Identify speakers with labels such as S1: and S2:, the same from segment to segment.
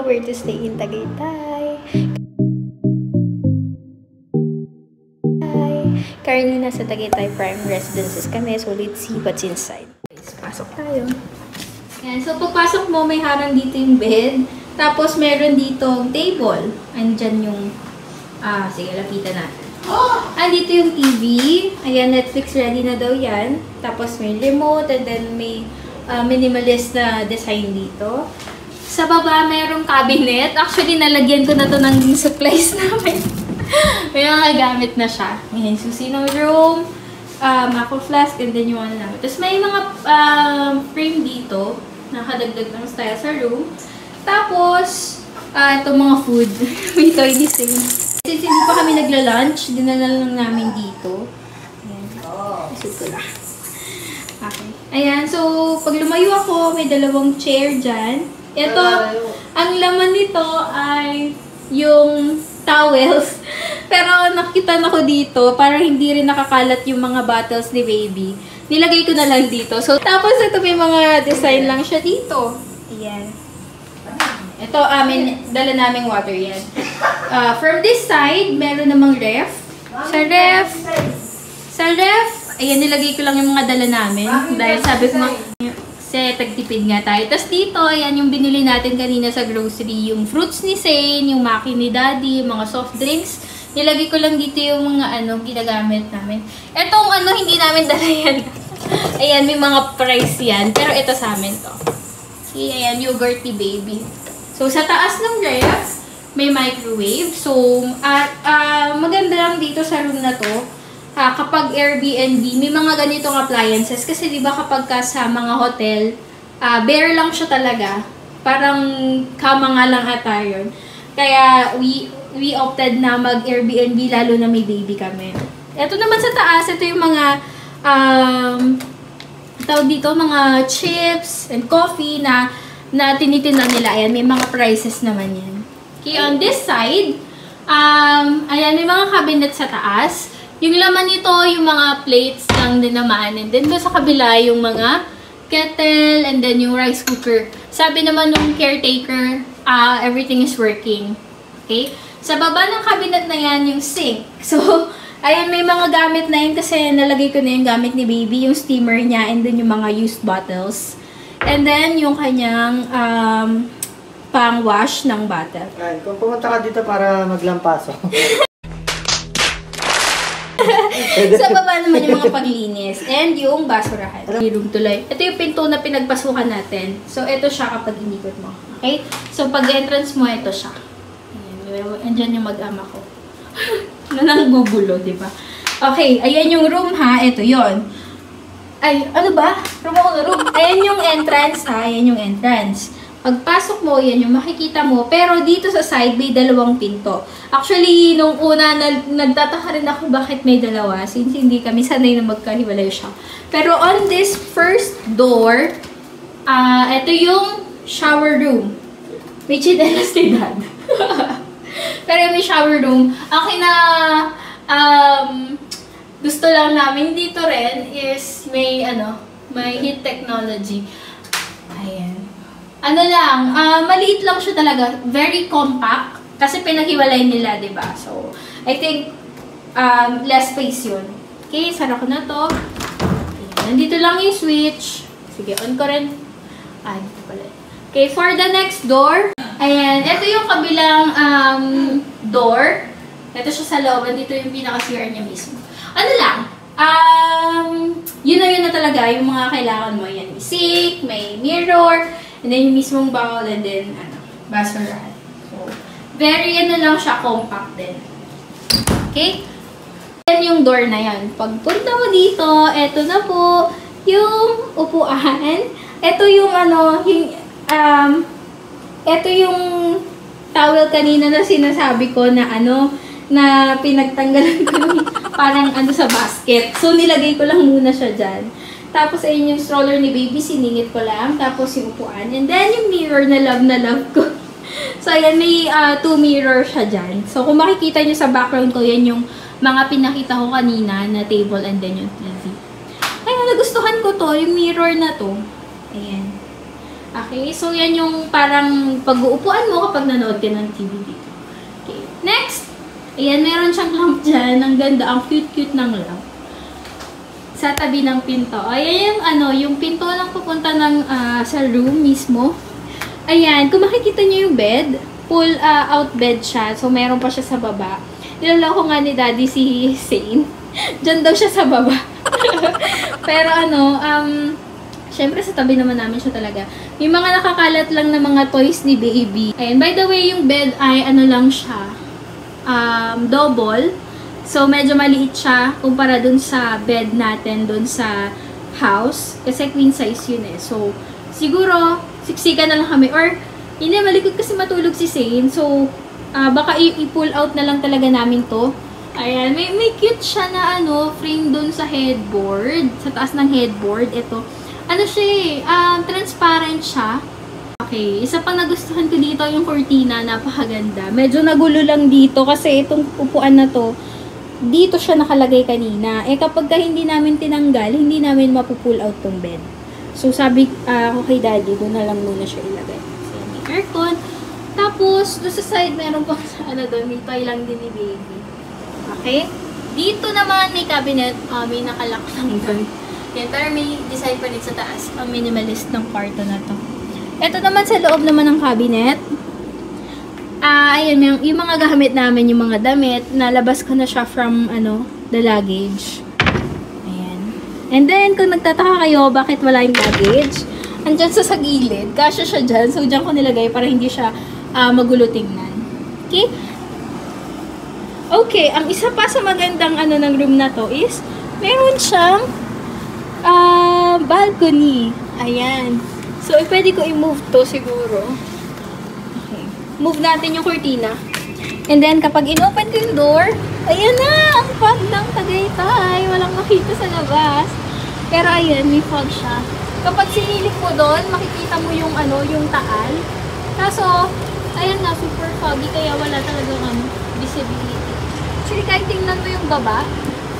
S1: where to stay in Tagaytay. Currently, nasa Tagaytay Prime Residences kami. So, let's see what's inside. Pasok tayo. Yan. So, pagpasok mo, may harang dito yung bed. Tapos, meron dito table. Andyan yung... sige, lapitan natin. Andito yung TV. Ayan, Netflix ready na daw yan. Tapos, may remote. And then, may minimalist na design dito. Sa baba, mayroong cabinet. Actually, nalagyan ko na to ng supplies namin. May mga gamit na siya. Ayan, susi ng room, aqua flask, and then yung ano namin. Tapos may mga frame dito, nakadagdag ng style sa room. Tapos, itong mga food. May toy dising. Since hindi pa kami nagla-lunch, dinala lang namin dito. Ayan. Isip ko lang. Okay. Ayan, so, pag lumayo ako, may dalawang chair dyan. Ito, ang laman nito ay yung towels. Pero nakita na ko dito, para hindi rin nakakalat yung mga bottles ni baby. Nilagay ko na lang dito. So, tapos ito may mga design lang siya dito. Ayan. Ito, dala naming water yan. From this side, meron namang ref. Sa ref, ayan, nilagay ko lang yung mga dala namin. Dahil sabi ko kasi tagtipid nga tayo. Tapos dito, ayan yung binili natin kanina sa grocery. Yung fruits ni Zane, yung maki ni Daddy, mga soft drinks. Nilagay ko lang dito yung mga ginagamit namin. Etong hindi namin dala yan. Ayan, may mga price yan. Pero ito sa amin to. See, ayan, yogurt ni baby. So, sa taas ng ref, may microwave. So, maganda lang dito sa room na to. Kapag Airbnb, may mga ganitong appliances. Kasi diba kapag sa mga hotel, bare lang siya talaga. Parang kama nga lang ata yun. Kaya we opted na mag-Airbnb lalo na may baby kami. Ito naman sa taas, ito yung mga tawag dito, mga chips and coffee na tinitinda nila. Ayan, may mga prices naman yan. Okay, on this side, ayan, may mga cabinet sa taas. Yung laman nito, yung mga plates lang din naman. And then, sa kabila, yung mga kettle, and then yung rice cooker. Sabi naman nung caretaker, everything is working. Okay? Sa baba ng cabinet na yan, yung sink. So, ayan, may mga gamit na yun kasi nalagay ko na yung gamit ni baby, yung steamer niya, and then yung mga used bottles. And then, yung kanyang pang-wash ng bottle.
S2: Ay, kung pumunta ka dito para maglampaso.
S1: Sa baba naman yung mga paglinis and yung basurahan. Room tuloy. Ito yung pinto na pinagpasukan natin. So, ito siya kapag inikot mo. Okay? So, pag entrance mo, ito siya. Ayan, andyan yung mag-ama ko. Nanang gugulo, diba? Okay, ayan yung room ha. Ito yon. Ay, ano ba? Room. Ayan yung entrance ha. Ayan yung entrance. Pagpasok mo, yan yung makikita mo. Pero dito sa side, may dalawang pinto. Actually, nung una, nagtataka rin ako bakit may dalawa. Since hindi kami sanay na magkahiwalay siya. Pero on this first door, ito yung shower room. May chinelas ni Dad. Pero may shower room. Okay na, gusto lang namin dito rin is may, may heat technology. Ayan. Maliit lang siya talaga. Very compact. Kasi pinaghiwalay nila, diba? So, I think, less space yun. Okay, sara ko na to. Okay, nandito lang yung switch. Sige, on ko rin. Dito pala. Okay, for the next door. Ayan, ito yung kabilang door. Ito siya sa loob. Dito yung pinaka-CR niya mismo. Yun na talaga. Yung mga kailangan mo. Ayan, may sink, may mirror, and then yung mismong bowl, and then, basurahan. So, very, lang siya, compact din. Okay? Then, yung door na yan. Pagpunta mo dito, eto na po, yung upuan. Eto yung, eto yung towel kanina na sinasabi ko na, na pinagtanggalan ko yung parang, sa basket. So, nilagay ko lang muna siya dyan. Tapos, ayun yung stroller ni baby, siningit ko lang. Tapos, yung upuan. And then, yung mirror na love ko. So, ayan, may 2 mirror siya dyan. So, kung makikita nyo sa background ko, yan yung mga pinakita ko kanina na table and then yung TV. Ayun, nagustuhan ko to, yung mirror na to. Ayan. Okay, so yan yung parang pag-uupuan mo kapag nanood ka ng TV dito. Okay, next! Ayan, meron siyang lamp dyan. Ang ganda, ang cute-cute ng lamp. Sa tabi ng pinto. Ayan yung pinto lang pupunta ng, sa room mismo. Ayan, kung makikita niyo yung bed, pull out bed siya. So, meron pa siya sa baba. Nilala ko nga ni Daddy si Zane. Diyan daw siya sa baba. Pero syempre sa tabi naman namin siya talaga. Yung mga nakakalat lang na mga toys ni baby. And by the way, yung bed ay lang siya. Double. So, medyo maliit siya kumpara dun sa bed natin dun sa house. Kasi queen size yun eh. So, siguro, siksikan na lang kami. Or, hindi, malikot kasi matulog si Zane. So, baka i-pull out na lang talaga namin to. Ayan, may cute siya na frame dun sa headboard. Sa taas ng headboard. Ito. Transparent siya. Okay, isa pang nagustuhan ko dito yung cortina, napakaganda. Medyo nagulo lang dito kasi itong upuan na to, dito siya nakalagay kanina. Kapag hindi namin tinanggal, hindi namin mapupull out tong bed. So sabi ko kay Daddy, doon na lang muna siya ilagay. So may aircon. Tapos, doon sa side, meron pang doon, may toy lang din ni baby. Okay? Dito naman may cabinet, may nakalock lang doon. Yan, pero may design pa rin sa taas. Ang minimalist ng kwarto na to. Ito naman sa loob naman ng cabinet. Ayan, yung mga gamit namin, yung mga damit, nalabas ko na siya from, the luggage. Ayan. And then, kung nagtataka kayo, bakit wala yung luggage? Andyan sa gilid. Kasya siya dyan. So, dyan ko nilagay para hindi siya magulo tingnan. Okay? Okay, ang isa pa sa magandang ng room na to is, meron siyang balcony. Ayan. So, pwede ko i-move to siguro. Okay. Move natin yung cortina. And then, kapag in-open ko yung door, ayan na! Ang fog ng Tagaytay. Walang makita sa labas. Pero ayan, may fog siya. Kapag sinilip mo doon, makikita mo yung yung taal. Kaso, ayan na, super foggy, kaya wala talagang visibility. Actually, kahit tingnan mo yung baba,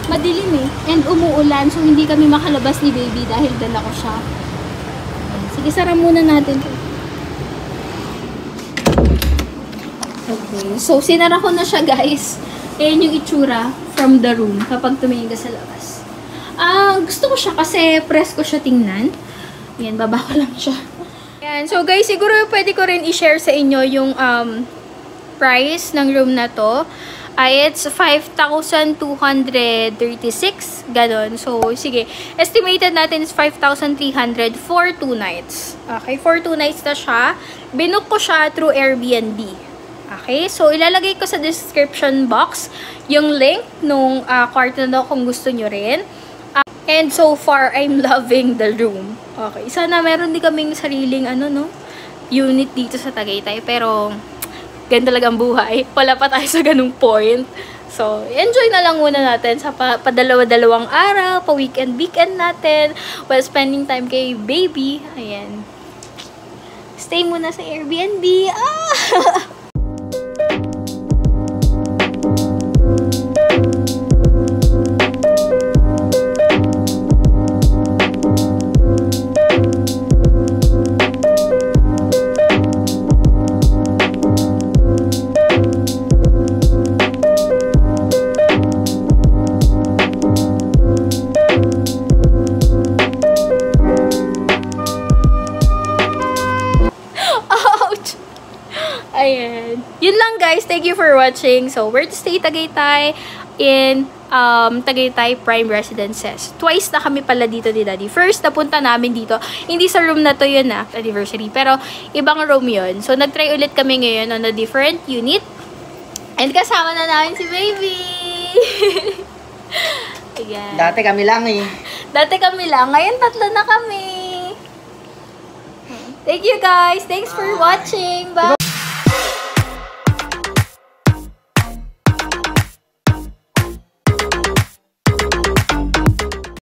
S1: madilim eh. And umuulan, so hindi kami makalabas ni baby dahil dala ko siya. Sige, sara muna natin. Okay, so sinara ko na siya guys. Ayan yung itsura from the room kapag tumingin ka sa labas. Gusto ko siya kasi presko siya tingnan. Ayan, baba ko lang siya. Ayan, so guys, siguro pwede ko rin i-share sa inyo yung price ng room na to. It's 5,236, ganon. So, sige. Estimated natin is 5,300 for 2 nights. Okay, for 2 nights na siya. Binook ko siya through Airbnb. Okay, so ilalagay ko sa description box yung link nung kwarto na kung gusto nyo rin. And so far, I'm loving the room. Okay, sana meron din kaming sariling unit dito sa Tagaytay. Pero, ganun talagang buhay. Wala pa tayo sa ganung point. So, enjoy na lang muna natin sa padalawa-dalawang araw, pa-weekend natin, while spending time kay baby. Ayan. Stay muna sa Airbnb. Ayan. Yun lang guys. Thank you for watching. So, where to stay Tagaytay in Tagaytay Prime Residences. Twice na kami pala dito ni Daddy. First, napunta namin dito. Hindi sa room na to yun anniversary. Pero, ibang room yun. So, nag-try ulit kami ngayon on a different unit. And kasama na namin si baby! Ayan.
S2: Dati kami lang eh.
S1: Dati kami lang. Ngayon, 3 na kami. Thank you guys. Thanks for watching. Bye!